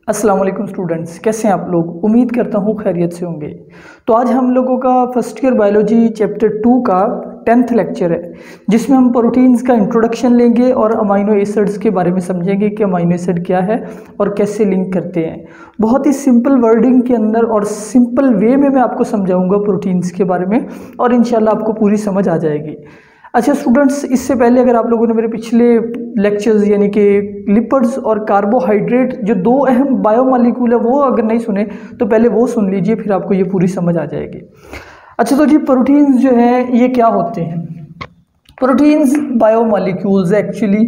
अस्सलाम वालेकुम स्टूडेंट्स, कैसे हैं आप लोग। उम्मीद करता हूँ खैरियत से होंगे। तो आज हम लोगों का फर्स्ट ईयर बायोलॉजी चैप्टर 2 का 10th लेक्चर है, जिसमें हम प्रोटीन्स का इंट्रोडक्शन लेंगे और अमाइनो एसिड्स के बारे में समझेंगे कि अमाइनो एसिड क्या है और कैसे लिंक करते हैं। बहुत ही सिंपल वर्डिंग के अंदर और सिंपल वे में मैं आपको समझाऊंगा प्रोटीन्स के बारे में और इंशाल्लाह आपको पूरी समझ आ जाएगी। अच्छा स्टूडेंट्स, इससे पहले अगर आप लोगों ने मेरे पिछले लेक्चर्स यानी कि लिपिड्स और कार्बोहाइड्रेट जो दो अहम बायोमॉलिक्यूल है वो अगर नहीं सुने तो पहले वो सुन लीजिए, फिर आपको ये पूरी समझ आ जाएगी। अच्छा तो जी प्रोटीन्स जो हैं ये क्या होते हैं। प्रोटीन्स बायोमॉलिक्यूल्स एक्चुअली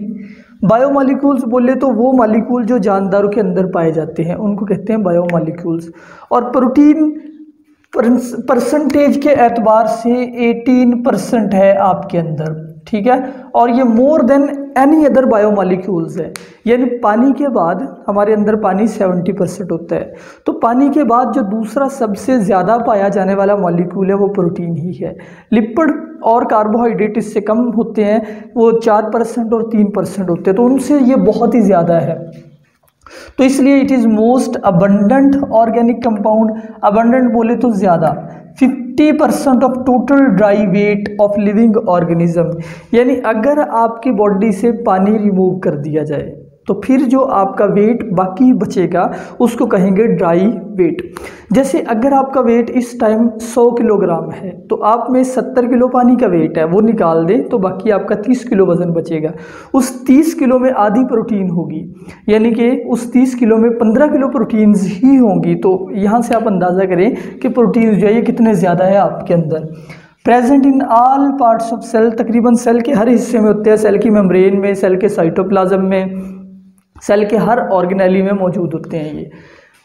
बायोमॉलिक्यूल्स बोले तो वो मॉलिक्यूल जो जानदारों के अंदर पाए जाते हैं उनको कहते हैं बायोमॉलिक्यूल्स। और प्रोटीन परसेंटेज के एतबार से 18% है आपके अंदर, ठीक है। और ये more than any other biomolecules है, यानी पानी के बाद हमारे अंदर पानी 70% होता है। तो पानी के बाद जो दूसरा सबसे ज़्यादा पाया जाने वाला मॉलिक्यूल है वो प्रोटीन ही है। लिपिड और कार्बोहाइड्रेट इससे कम होते हैं, वो 4% और 3% होते हैं, तो उनसे ये बहुत ही ज़्यादा है। तो इसलिए it is most abundant organic compound. Abundant बोले तो ज़्यादा, 50% of total dry weight of living organism. यानी अगर आपकी बॉडी से पानी रिमूव कर दिया जाए तो फिर जो आपका वेट बाकी बचेगा उसको कहेंगे ड्राई वेट। जैसे अगर आपका वेट इस टाइम 100 किलोग्राम है तो आप में 70 किलो पानी का वेट है, वो निकाल दें तो बाकी आपका 30 किलो वज़न बचेगा। उस 30 किलो में आधी प्रोटीन होगी, यानी कि उस 30 किलो में 15 किलो प्रोटीन्स ही होंगी। तो यहाँ से आप अंदाज़ा करें कि प्रोटीन जो है ये कितने ज़्यादा है आपके अंदर। Present in all parts of cell, तकरीबन सेल के हर हिस्से में होते हैं। सेल की मेम्ब्रेन में, सेल के साइटोप्लाज्म में, सेल के हर ऑर्गेनेली में मौजूद होते हैं ये।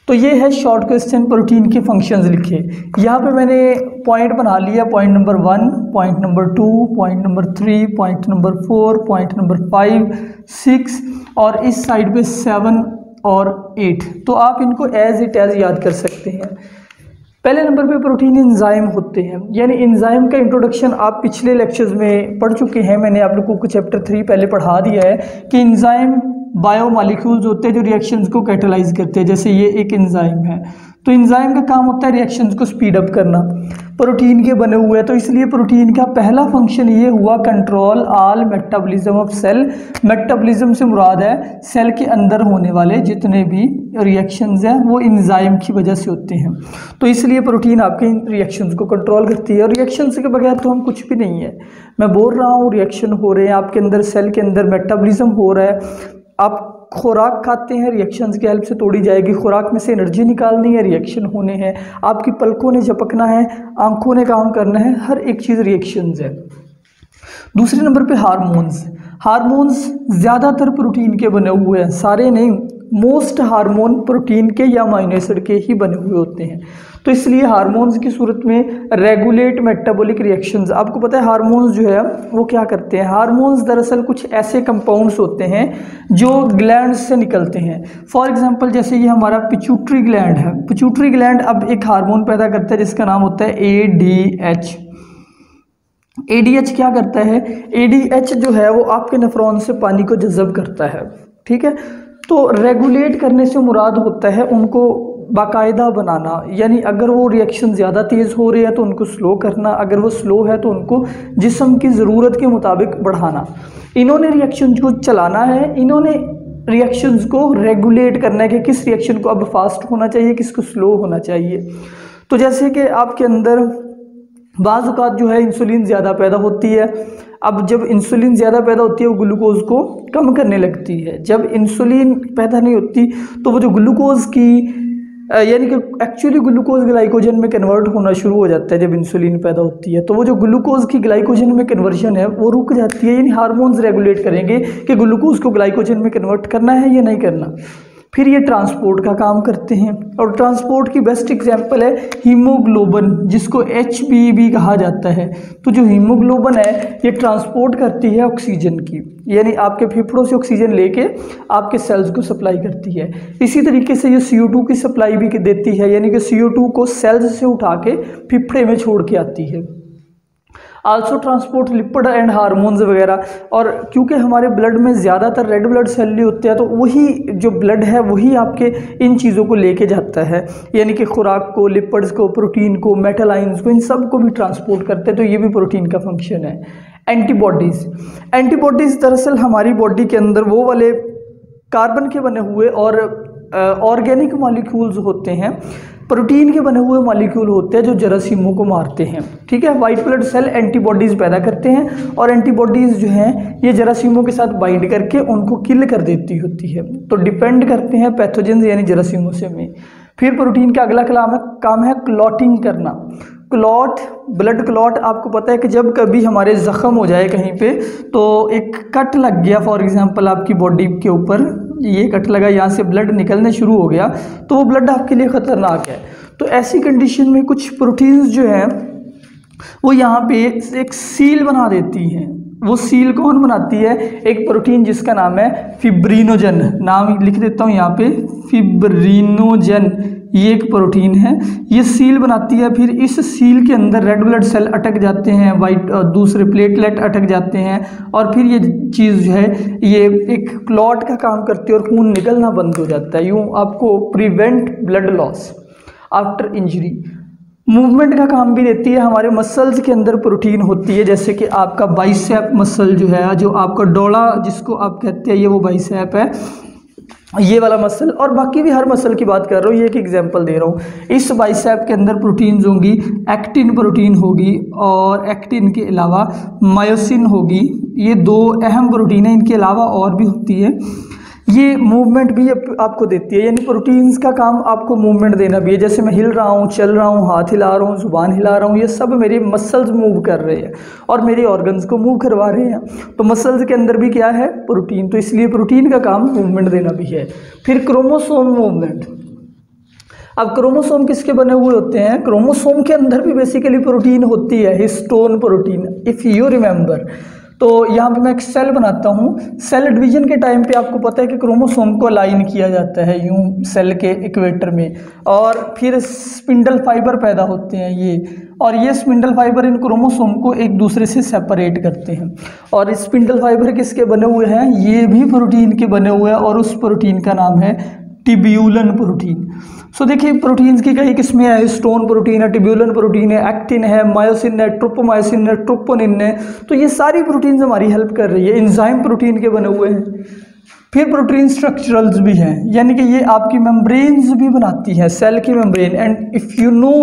तो ये है शॉर्ट क्वेश्चन, प्रोटीन के फंक्शंस लिखे। यहाँ पे मैंने पॉइंट बना लिया, point number 1, point number 2, point number 3, point number 4, point number 5, 6 और इस साइड पे 7 और 8। तो आप इनको एज इट एज याद कर सकते हैं। पहले नंबर पे प्रोटीन एंजाइम होते हैं, यानी एंजाइम का इंट्रोडक्शन आप पिछले लेक्चर्स में पढ़ चुके हैं। मैंने आप लोगों को चैप्टर 3 पहले पढ़ा दिया है कि एंजाइम बायोमॉलिक्यूल्स होते हैं जो रिएक्शंस को कैटेलाइज करते हैं। जैसे ये एक एंजाइम है, तो एंजाइम का काम होता है रिएक्शंस को स्पीड अप करना। प्रोटीन के बने हुए हैं, तो इसलिए प्रोटीन का पहला फंक्शन ये हुआ control all metabolism of cell. Metabolism से मुराद है सेल के अंदर होने वाले जितने भी रिएक्शंस हैं वो एंजाइम की वजह से होते हैं। तो इसलिए प्रोटीन आपके इन रिएक्शंस को कंट्रोल करती है। और रिएक्शंस के बगैर तो हम कुछ भी नहीं है। मैं बोल रहा हूँ रिएक्शन हो रहे हैं आपके अंदर, सेल के अंदर मेटाबॉलिज्म हो रहा है। आप खुराक खाते हैं, रिएक्शंस की हेल्प से तोड़ी जाएगी। खुराक में से एनर्जी निकालनी है, रिएक्शन होने हैं। आपकी पलकों ने झपकना है, आंखों ने काम करना है, हर एक चीज़ रिएक्शंस है। दूसरे नंबर पे हार्मोन्स। हार्मोन्स ज़्यादातर प्रोटीन के बने हुए हैं, सारे नहीं, मोस्ट हार्मोन प्रोटीन के या अमाइनो एसिड के ही बने हुए होते हैं। तो इसलिए हार्मोन्स की सूरत में रेगुलेट मेटाबॉलिक रिएक्शंस। आपको पता है हार्मोन्स जो है वो क्या करते हैं। हार्मोन्स दरअसल कुछ ऐसे कंपाउंड्स होते हैं जो ग्लैंड से निकलते हैं। फॉर एग्जांपल जैसे ये हमारा पिट्यूटरी ग्लैंड है। पिट्यूटरी ग्लैंड अब एक हार्मोन पैदा करता है जिसका नाम होता है ADH। ADH क्या करता है, ADH जो है वो आपके नेफ्रॉन से पानी को जज़ब करता है, ठीक है। तो रेगुलेट करने से मुराद होता है उनको बाकायदा बनाना, यानी अगर वो रिएक्शन ज़्यादा तेज़ हो रहे हैं तो उनको स्लो करना, अगर वो स्लो है तो उनको जिस्म की ज़रूरत के मुताबिक बढ़ाना। इन्होंने रिएक्शन को चलाना है, इन्होंने रिएक्शंस को रेगुलेट करना है कि किस रिएक्शन को अब फास्ट होना चाहिए, किसको स्लो होना चाहिए। तो जैसे कि आपके अंदर बाज़ औक़ात जो है इंसुलिन ज़्यादा पैदा होती है। अब जब इंसुलिन ज़्यादा पैदा होती है वो ग्लूकोज को कम करने लगती है। जब इंसुलिन पैदा नहीं होती तो वो जो ग्लूकोज की यानी कि एक्चुअली ग्लूकोज ग्लाइकोजन में कन्वर्ट होना शुरू हो जाता है। जब इंसुलिन पैदा होती है तो वो जो ग्लूकोज की ग्लाइकोजन में कन्वर्जन है वो रुक जाती है। यानी हार्मोन्स रेगुलेट करेंगे कि ग्लूकोज को ग्लाइकोजन में कन्वर्ट करना है या नहीं करना। फिर ये ट्रांसपोर्ट का काम करते हैं, और ट्रांसपोर्ट की बेस्ट एग्जांपल है हीमोग्लोबिन, जिसको HBB कहा जाता है। तो जो हीमोग्लोबिन है ये ट्रांसपोर्ट करती है ऑक्सीजन की, यानी आपके फेफड़ों से ऑक्सीजन लेके आपके सेल्स को सप्लाई करती है। इसी तरीके से ये CO2 की सप्लाई भी देती है, यानी कि CO2 को सेल्स से उठा के फेफड़े में छोड़ के आती है। Also transport lipid and hormones वगैरह। और क्योंकि हमारे ब्लड में ज़्यादातर रेड ब्लड सेल नहीं होते हैं, तो वही जो ब्लड है वही आपके इन चीज़ों को लेके जाता है, यानी कि खुराक को, लिपिड्स को, प्रोटीन को, मेटल आयंस को, इन सब को भी ट्रांसपोर्ट करते हैं। तो ये भी प्रोटीन का फंक्शन है। एंटीबॉडीज़ दरअसल हमारी बॉडी के अंदर वो वाले कार्बन के बने हुए और ऑर्गेनिक मॉलिक्यूल्स होते हैं, प्रोटीन के बने हुए मॉलिक्यूल होते हैं जो जरासीमों को मारते हैं। ठीक है, वाइट ब्लड सेल एंटीबॉडीज़ पैदा करते हैं और एंटीबॉडीज़ जो हैं ये जरासीमों के साथ बाइंड करके उनको किल कर देती होती है। तो डिपेंड करते हैं पैथोजेंस यानी जरासीमों से में। फिर प्रोटीन का अगला काम है क्लॉटिंग करना। क्लॉट, ब्लड क्लॉट, आपको पता है कि जब कभी हमारे ज़ख़म हो जाए कहीं पे, तो एक कट लग गया फॉर एग्जांपल आपकी बॉडी के ऊपर, ये कट लगा, यहाँ से ब्लड निकलने शुरू हो गया, तो वो ब्लड आपके लिए ख़तरनाक है। तो ऐसी कंडीशन में कुछ प्रोटीन्स जो हैं वो यहाँ पे एक सील बना देती हैं। वो सील कौन बनाती है? एक प्रोटीन जिसका नाम है फिब्रिनोजन। नाम लिख देता हूँ यहाँ पे, फिब्रिनोजन, ये एक प्रोटीन है, ये सील बनाती है। फिर इस सील के अंदर रेड ब्लड सेल अटक जाते हैं, वाइट दूसरे प्लेटलेट अटक जाते हैं, और फिर ये चीज़ जो है ये एक क्लॉट का काम करती है और खून निकलना बंद हो जाता है। यूँ आपको prevent blood loss after injury. Movement का काम भी देती है। हमारे मसल्स के अंदर प्रोटीन होती है, जैसे कि आपका बाइसेप मसल जो है, जो आपका डोला जिसको आप कहते हैं, ये वो बाइसेप है, ये वाला मसल, और बाकी भी हर मसल की बात कर रहा हूँ, ये एक एग्जांपल दे रहा हूँ। इस बाइसेप के अंदर प्रोटीन्स होंगी, एक्टिन प्रोटीन होगी और एक्टिन के अलावा मायोसिन होगी। ये दो अहम प्रोटीन है, इनके अलावा और भी होती है। ये मूवमेंट भी आपको देती है, यानी प्रोटीन्स का काम आपको मूवमेंट देना भी है। जैसे मैं हिल रहा हूँ, चल रहा हूँ, हाथ हिला रहा हूँ, जुबान हिला रहा हूँ, ये सब मेरे मसल्स मूव कर रहे हैं और मेरे ऑर्गन्स को मूव करवा रहे हैं। तो मसल्स के अंदर भी क्या है? प्रोटीन। तो इसलिए प्रोटीन का काम मूवमेंट देना भी है। फिर क्रोमोसोम मूवमेंट। अब क्रोमोसोम किसके बने हुए होते हैं? क्रोमोसोम के अंदर भी बेसिकली प्रोटीन होती है, histone protein, if you remember. तो यहाँ पे मैं एक सेल बनाता हूँ। सेल डिवीजन के टाइम पे आपको पता है कि क्रोमोसोम को अलाइन किया जाता है यूँ सेल के इक्वेटर में, और फिर स्पिंडल फाइबर पैदा होते हैं ये, और ये स्पिंडल फाइबर इन क्रोमोसोम को एक दूसरे से सेपरेट करते हैं। और स्पिंडल फाइबर किसके बने हुए हैं? ये भी प्रोटीन के बने हुए हैं, और उस प्रोटीन का नाम है टिब्यूलन प्रोटीन। सो देखिए प्रोटीन्स की कई किस्में हैं, हिस्टोन प्रोटीन है, टिब्यूलन प्रोटीन है, एक्टिन है, मायोसिन है, ट्रोपोमायोसिन है, ट्रोपोनिन है। तो ये सारी प्रोटीन्स हमारी हेल्प कर रही है। एंजाइम प्रोटीन के बने हुए हैं। फिर प्रोटीन स्ट्रक्चरल्स भी हैं, यानी कि ये आपकी मेम्ब्रेन्स भी बनाती है, सेल की membrane. And if you know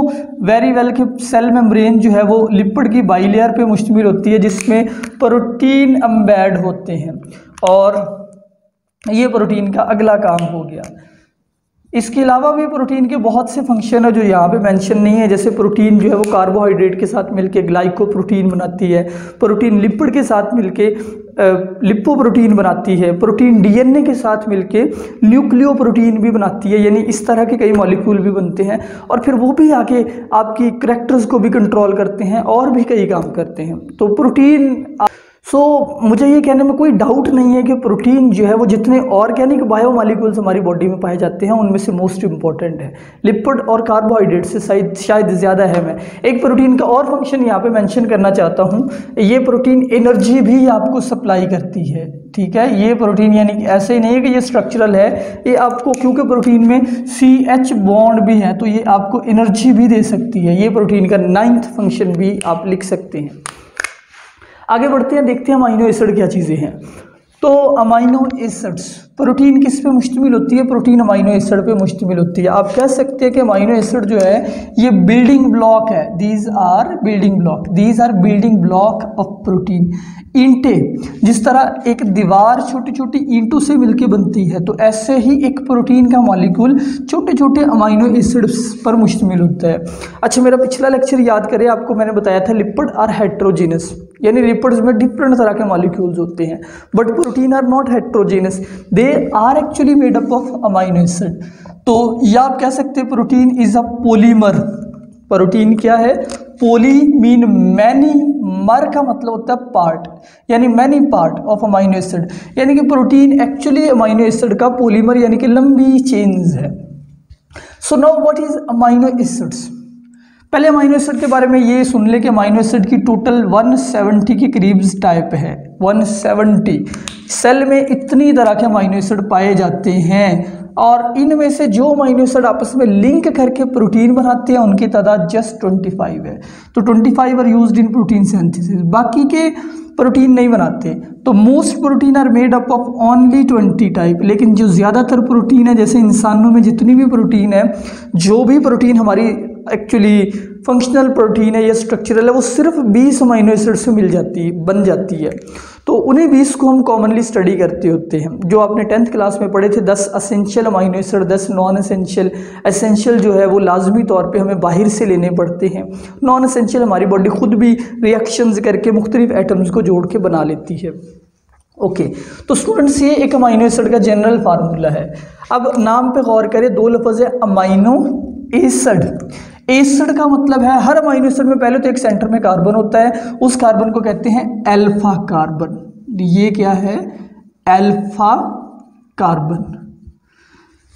very well कि सेल मेम्ब्रेन जो है वो लिपिड की बाइलेयर पे मुश्तमिल होती है, जिसमें प्रोटीन एम्बेड होते हैं। और ये प्रोटीन का अगला काम हो गया। इसके अलावा भी प्रोटीन के बहुत से फंक्शन है जो यहाँ पे मेंशन नहीं है। जैसे प्रोटीन जो है वो कार्बोहाइड्रेट के साथ मिलके ग्लाइकोप्रोटीन बनाती है, प्रोटीन लिपिड के साथ मिलके लिपोप्रोटीन बनाती है, प्रोटीन डीएनए के साथ मिलके न्यूक्लियोप्रोटीन भी बनाती है, यानी इस तरह के कई मॉलिक्यूल भी बनते हैं। और फिर वो भी आके आपकी करैक्टर्स को भी कंट्रोल करते हैं और भी कई काम करते हैं। तो प्रोटीन मुझे ये कहने में कोई डाउट नहीं है कि प्रोटीन जो है वो जितने ऑर्गेनिक बायोमॉलिक्यूल्स हमारी बॉडी में पाए जाते हैं उनमें से मोस्ट इंपॉर्टेंट है। लिपिड और कार्बोहाइड्रेट से शायद ज़्यादा अहम है। एक प्रोटीन का और फंक्शन यहाँ पे मेंशन करना चाहता हूँ, ये प्रोटीन एनर्जी भी आपको सप्लाई करती है। ठीक है, ये प्रोटीन यानी कि ऐसे ही नहीं है कि ये स्ट्रक्चरल है, ये आपको, क्योंकि प्रोटीन में CH बॉन्ड भी है तो ये आपको एनर्जी भी दे सकती है। ये प्रोटीन का 9th फंक्शन भी आप लिख सकते हैं। आगे बढ़ते हैं, देखते हैं अमाइनो एसिड क्या चीज़ें हैं। तो अमाइनो एसिड्स, प्रोटीन किस पे मुश्तमिल होती है? प्रोटीन अमाइनो एसिड पे मुश्तमिल होती है। आप कह सकते हैं कि अमाइनो एसिड जो है ये बिल्डिंग ब्लॉक है। These are building block of protein. ईंटें, जिस तरह एक दीवार छोटी छोटी ईंटों से मिलके बनती है, तो ऐसे ही एक प्रोटीन का मॉलिक्यूल छोटे छोटे अमाइनो एसिड्स पर मुश्तमिल होता है। अच्छा, मेरा पिछला लेक्चर याद करें, आपको मैंने बताया था लिपिड आर हेट्रोजीनस, यानी लिपिड्स में डिफरेंट तरह के मॉलिक्यूल्स होते हैं, but protein are not heterogeneous, they are actually made up of amino acid. तो या आप कह सकते हैं protein is a polymer. Protein क्या है? पोली मीन मैनी, मर का मतलब होता है पार्ट, यानी many part of amino acid, यानी कि प्रोटीन एक्चुअली अमाइनो एसिड का पॉलीमर यानी कि लंबी चेन्स है। So now what is amino acids? पहले अमीनो एसिड के बारे में ये सुन ले कि अमीनो एसिड की टोटल 170 के करीब टाइप है। 170 सेल में इतनी तरह के अमीनो एसिड पाए जाते हैं, और इनमें से जो अमीनो एसिड आपस में लिंक करके प्रोटीन बनाते हैं उनकी तादाद जस्ट 25 है। तो 25 are used in protein synthesis, बाकी के प्रोटीन नहीं बनाते। तो most protein are made up of only 20 type, लेकिन जो ज़्यादातर प्रोटीन है, जैसे इंसानों में जितनी भी प्रोटीन है, जो भी प्रोटीन हमारी एक्चुअली फंक्शनल प्रोटीन है या स्ट्रक्चरल है, वो सिर्फ 20 अमीनो एसिड से बन जाती है। तो उन्हीं 20 को हम कॉमनली स्टडी करते होते हैं, जो आपने 10th क्लास में पढ़े थे। 10 essential amino acid, 10 non essential. Essential जो है वो लाजमी तौर पे हमें बाहर से लेने पड़ते हैं। नॉन असेंशियल हमारी बॉडी खुद भी रिएक्शंस करके मुख्तलिफ एटम्स को जोड़ के बना लेती है। ओके, तो स्टूडेंट्स ये एक अमीनो एसिड का जनरल फार्मूला है। अब नाम पे गौर करें, 2 लफ्ज़ है अमीनो एसिड। एसिड का मतलब है हर अमीनो एसिड में पहले तो एक सेंटर में कार्बन होता है, उस कार्बन को कहते हैं अल्फा कार्बन। ये क्या है? Alpha carbon.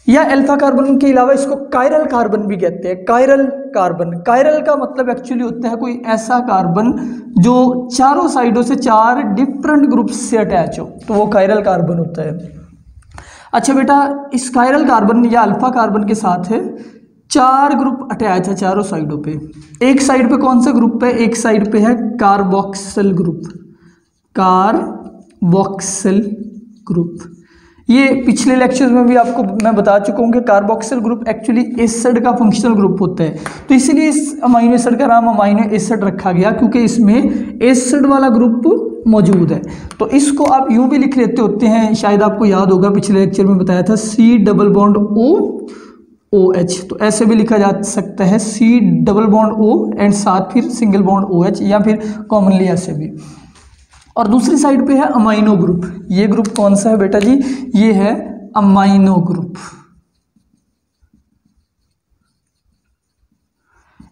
या अल्फा कार्बन के अलावा इसको कायरल कार्बन भी कहते हैं। कायरल कार्बन, कायरल का मतलब एक्चुअली होता है कोई ऐसा कार्बन जो चारों साइडों से 4 डिफरेंट ग्रुप्स से अटैच हो, तो वो कायरल कार्बन होता है। अच्छा बेटा, इस कायरल कार्बन या अल्फा कार्बन के साथ है 4 ग्रुप अटैच है चारों साइडों पे। एक साइड पे कौन सा ग्रुप है? एक साइड पे है कार्बोक्सिल ग्रुप। कार्बोक्सिल ग्रुप, ये पिछले लेक्चर्स में भी आपको मैं बता चुका हूँ कि कार्बोक्सिल ग्रुप एक्चुअली एसिड का फंक्शनल ग्रुप होता है। तो इसीलिए इस अमीनो एसिड का नाम अमीनो एसिड रखा गया, क्योंकि इसमें एसिड वाला ग्रुप मौजूद है। तो इसको आप यूँ भी लिख लेते होते हैं, शायद आपको याद होगा पिछले लेक्चर में बताया था, C डबल बॉन्ड OH। तो ऐसे भी लिखा जा सकता है C double bond O and साथ फिर सिंगल बॉन्ड OH, या फिर कॉमनली ऐसे भी। और दूसरी साइड पे है अमीनो ग्रुप। ये ग्रुप कौन सा है बेटा जी? ये है अमीनो ग्रुप।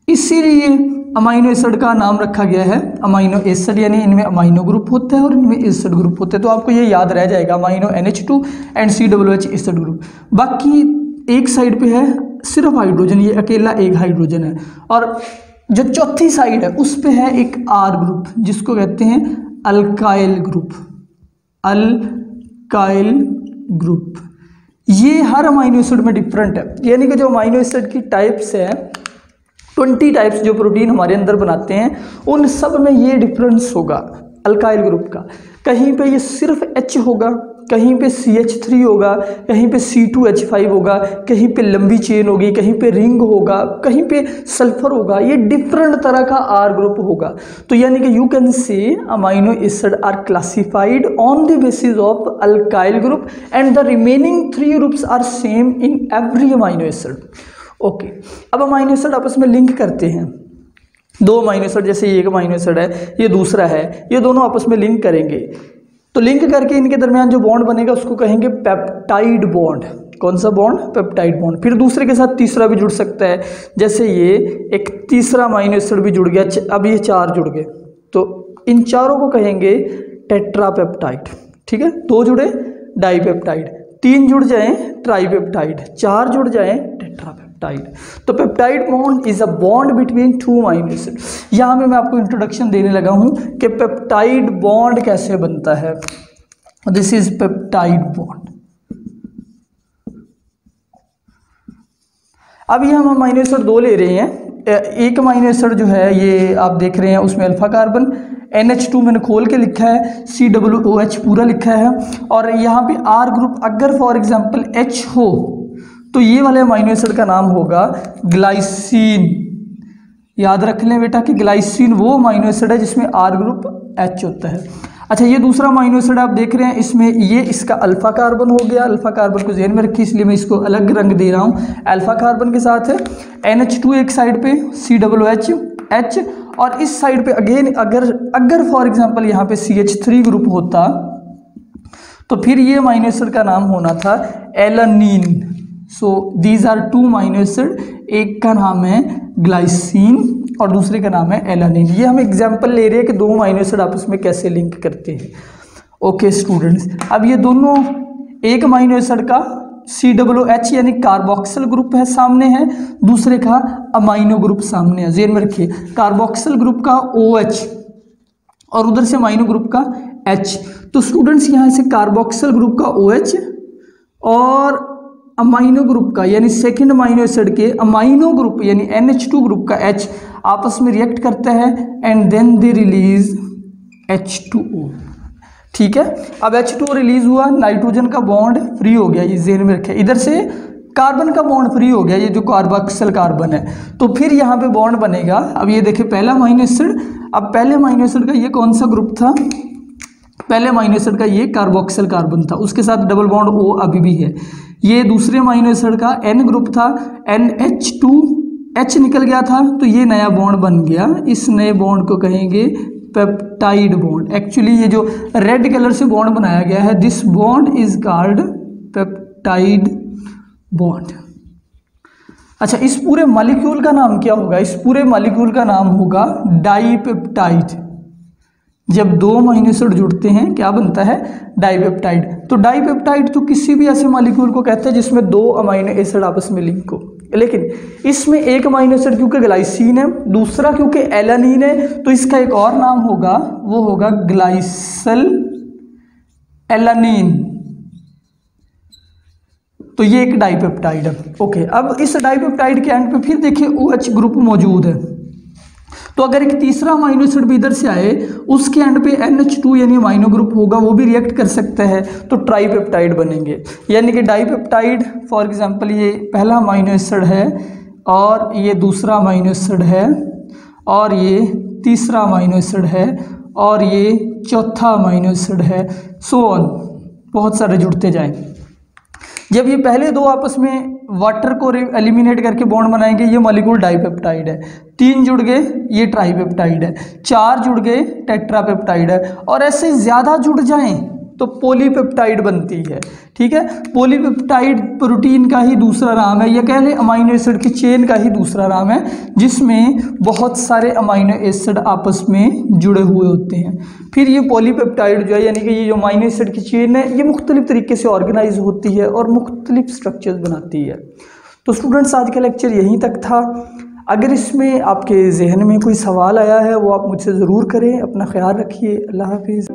इसीलिए अमीनो एसिड का नाम रखा गया है अमीनो एसिड, यानी इनमें अमीनो ग्रुप होता है और इनमें एसिड ग्रुप होते हैं। तो आपको ये याद रह जाएगा, amino NH2 and COOH acid group. बाकी एक साइड पे है सिर्फ हाइड्रोजन, ये अकेला एक हाइड्रोजन है। और जो चौथी साइड है उस पे है एक R ग्रुप, जिसको कहते हैं अल्काइल ग्रुप। अल्काइल ग्रुप ये हर अमीनो एसिड में डिफरेंट है, यानी कि जो अमीनो एसिड की टाइप्स है 20 टाइप्स जो प्रोटीन हमारे अंदर बनाते हैं, उन सब में ये डिफरेंस होगा अल्काइल ग्रुप का। कहीं पे ये सिर्फ H होगा, कहीं पे CH3 होगा, कहीं पे C2H5 होगा, कहीं पे लंबी चेन होगी, कहीं पे रिंग होगा, कहीं पे सल्फर होगा। ये डिफरेंट तरह का R ग्रुप होगा। तो यानी कि you can say amino acid are classified on the basis of alkyl group and the remaining 3 groups are same in every amino acid. Okay, अब अमीनो एसिड आपस में लिंक करते हैं। 2 अमीनो एसिड, जैसे ये एक अमीनो एसिड है, ये दूसरा है, ये दोनों आपस में लिंक करेंगे। तो लिंक करके इनके दरमियान जो बॉन्ड बनेगा उसको कहेंगे पेप्टाइड बॉन्ड। कौन सा बॉन्ड? Peptide bond. फिर दूसरे के साथ तीसरा भी जुड़ सकता है, जैसे ये एक तीसरा अमीनो एसिड भी जुड़ गया, अब ये 4 जुड़ गए, तो इन चारों को कहेंगे टेट्रापेप्टाइड। ठीक है, 2 जुड़े डाइपेप्टाइड, 3 जुड़ जाएं ट्राइपेप्टाइड, 4 जुड़ जाएं टेट्रापेप्टाइड। तो peptide bond is a bond between 2 amino acid. यहाँ पे मैं आपको इंट्रोडक्शन देने लगा हूँ कि पेप्टाइड बॉन्ड कैसे बनता है। This is peptide bond. अब ये हम अमीनो एसिड 2 ले रहे हैं। एक अमीनो एसिड जो है ये आप देख रहे हैं, उसमें अल्फा कार्बन, NH2 मैंने खोल के लिखा है, COOH पूरा लिखा है, और यहाँ पे R ग्रुप अगर फॉर एग्जांपल H हो तो ये वाले अमीनो एसिड का नाम होगा ग्लाइसिन। याद रख लें बेटा कि ग्लाइसिन वो अमीनो एसिड है जिसमें R ग्रुप H होता है। अच्छा, ये दूसरा अमीनो एसिड आप देख रहे हैं, इसमें ये इसका अल्फा कार्बन हो गया। अल्फा कार्बन को ध्यान में रखिए, इसलिए मैं इसको अलग रंग दे रहा हूँ। अल्फा कार्बन के साथ है NH2 एक साइड पे, COOH, और इस साइड पे अगेन अगर फॉर एग्जांपल यहाँ पे CH3 ग्रुप होता तो फिर ये अमीनो एसिड का नाम होना था alanine. So these are 2 amino acid, एक का नाम है ग्लाइसिन और दूसरे का नाम है एलानिन। ये हम एग्जांपल ले रहे हैं कि 2 अमीनो एसिड आपस में कैसे लिंक करते हैं। ओके स्टूडेंट्स, अब ये दोनों एक अमीनो एसिड का COOH यानी कार्बोक्सिल ग्रुप है सामने है, दूसरे का अमाइनो ग्रुप सामने है। ज़हन में रखिए, कार्बोक्सिल ग्रुप का OH और उधर से अमाइनो ग्रुप का H। तो स्टूडेंट्स यहाँ से कार्बोक्सिल ग्रुप का OH और अमाइनो ग्रुप का यानी सेकेंड अमाइनो एसिड के अमाइनो ग्रुप यानी NH2 ग्रुप का H आपस में रिएक्ट करता है and then they release H2O। ठीक है, अब H2O रिलीज हुआ, नाइट्रोजन का बॉन्ड फ्री हो गया, ये ज़हन में रखें। इधर से कार्बन का बॉन्ड फ्री हो गया, ये जो कार्बोक्सिल कार्बन है, तो फिर यहाँ पे बॉन्ड बनेगा। अब ये देखिए पहला अमाइनो एसिड, अब पहले अमाइनो एसिड का ये कौन सा ग्रुप था, पहले अमाइनो एसिड का ये कार्बोक्सिल कार्बन था, उसके साथ डबल बॉन्ड O अभी भी है। ये दूसरे अमाइनो एसिड का N ग्रुप था, NH2H निकल गया था, तो ये नया बॉन्ड बन गया। इस नए बॉन्ड को कहेंगे पेप्टाइड बॉन्ड। एक्चुअली ये जो रेड कलर से बॉन्ड बनाया गया है, this bond is called peptide bond. अच्छा, इस पूरे मॉलिक्यूल का नाम क्या होगा, इस पूरे मॉलिक्यूल का नाम होगा डाइपेप्टाइड। जब दो अमीनो एसिड जुड़ते हैं क्या बनता है, डाइपेप्टाइड। तो डाइपेप्टाइड तो किसी भी ऐसे मॉलिक्यूल को कहते हैं जिसमें दो अमीनो एसिड आपस में लिंक हो, लेकिन इसमें एक अमीनो एसिड क्योंकि ग्लाइसिन है, दूसरा क्योंकि एलानिन है, तो इसका एक और नाम होगा, वो होगा ग्लाइसल एलानिन। तो ये एक डाइपेप्टाइड है। ओके, अब इस डाइपेप्टाइड के एंड पे फिर देखिए OH ग्रुप मौजूद है। तो अगर एक तीसरा अमीनो एसिड भी इधर से आए, उसके एंड पे NH2 यानी अमीनो ग्रुप होगा, वो भी रिएक्ट कर सकता है, तो ट्राइपेप्टाइड बनेंगे। यानी कि डाइपेप्टाइड फॉर एग्जांपल ये पहला अमीनो एसिड है और ये दूसरा अमीनो एसिड है और ये तीसरा अमीनो एसिड है और ये चौथा अमीनो एसिड है, सो ऑन, बहुत सारे जुड़ते जाएं। जब ये पहले दो आपस में वाटर को एलिमिनेट करके बॉन्ड बनाएंगे, ये मॉलिक्यूल डाइपेप्टाइड है। 3 जुड़ गए, ये ट्राइपेप्टाइड है। 4 जुड़ गए, टेट्रापेप्टाइड है। और ऐसे ज़्यादा जुड़ जाएं तो पॉलीपेप्टाइड बनती है। ठीक है, पॉलीपेप्टाइड प्रोटीन का ही दूसरा नाम है, या कह लें अमीनो एसिड की चेन का ही दूसरा नाम है, जिसमें बहुत सारे अमीनो एसिड आपस में जुड़े हुए होते हैं। फिर ये पॉलीपेप्टाइड जो है, यानी कि ये जो अमीनो एसिड की चेन है, ये मुख्तलिफ तरीके से ऑर्गेनाइज होती है और मुख्तलिफ स्ट्रक्चर्स बनाती है। तो स्टूडेंट्स, आज का लेक्चर यहीं तक था। अगर इसमें आपके जहन में कोई सवाल आया है, वो आप मुझसे ज़रूर करें। अपना ख्याल रखिए। अल्लाह हाफिज़।